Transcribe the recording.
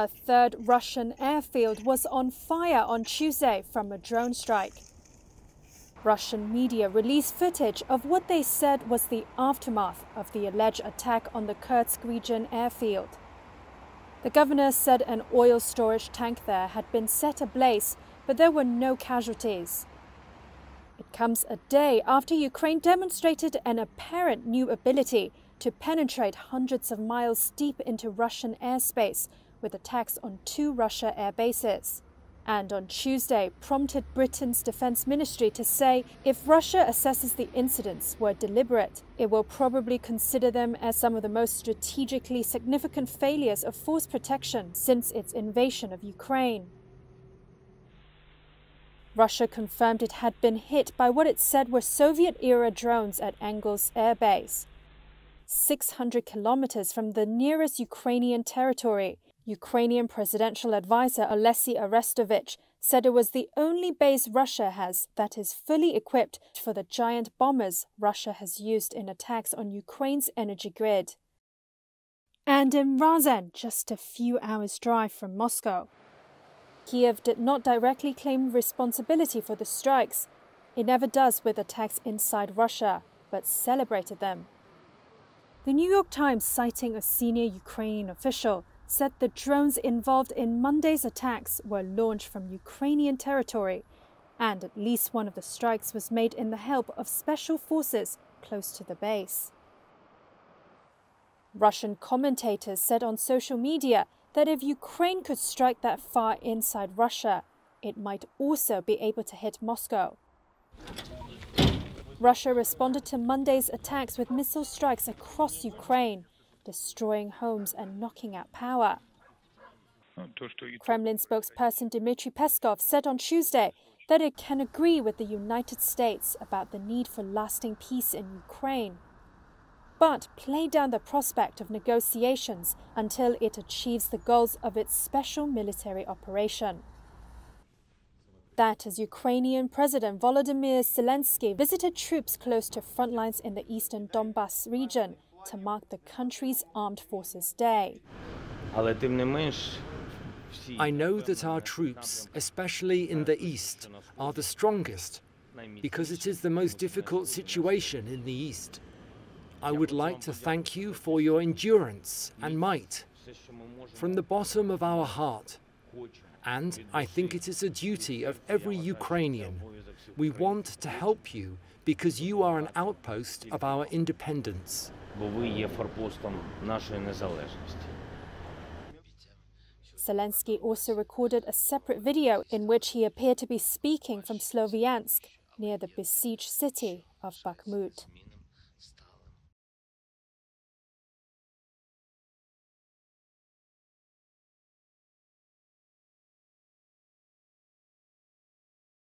A third Russian airfield was on fire on Tuesday from a drone strike. Russian media released footage of what they said was the aftermath of the alleged attack on the Kursk region airfield. The governor said an oil storage tank there had been set ablaze, but there were no casualties. It comes a day after Ukraine demonstrated an apparent new ability to penetrate hundreds of miles deep into Russian airspace with attacks on 2 Russia air bases. And on Tuesday prompted Britain's defense ministry to say if Russia assesses the incidents were deliberate, it will probably consider them as some of the most strategically significant failures of force protection since its invasion of Ukraine. Russia confirmed it had been hit by what it said were Soviet-era drones at Engels air base, 600 kilometers from the nearest Ukrainian territory. Ukrainian presidential advisor Oleksiy Arestovych said it was the only base Russia has that is fully equipped for the giant bombers Russia has used in attacks on Ukraine's energy grid. And in Ryazan, just a few hours' drive from Moscow. Kiev did not directly claim responsibility for the strikes. It never does with attacks inside Russia, but celebrated them. The New York Times, citing a senior Ukrainian official, said the drones involved in Monday's attacks were launched from Ukrainian territory, and at least one of the strikes was made in the help of special forces close to the base. Russian commentators said on social media that if Ukraine could strike that far inside Russia, it might also be able to hit Moscow. Russia responded to Monday's attacks with missile strikes across Ukraine, destroying homes and knocking out power. Kremlin spokesperson Dmitry Peskov said on Tuesday that it can agree with the United States about the need for lasting peace in Ukraine, but played down the prospect of negotiations until it achieves the goals of its special military operation. That as Ukrainian President Volodymyr Zelensky visited troops close to front lines in the eastern Donbas region to mark the country's Armed Forces Day. I know that our troops, especially in the east, are the strongest because it is the most difficult situation in the east. I would like to thank you for your endurance and might from the bottom of our heart. And I think it is a duty of every Ukrainian. We want to help you because you are an outpost of our independence. Zelensky also recorded a separate video in which he appeared to be speaking from Sloviansk, near the besieged city of Bakhmut.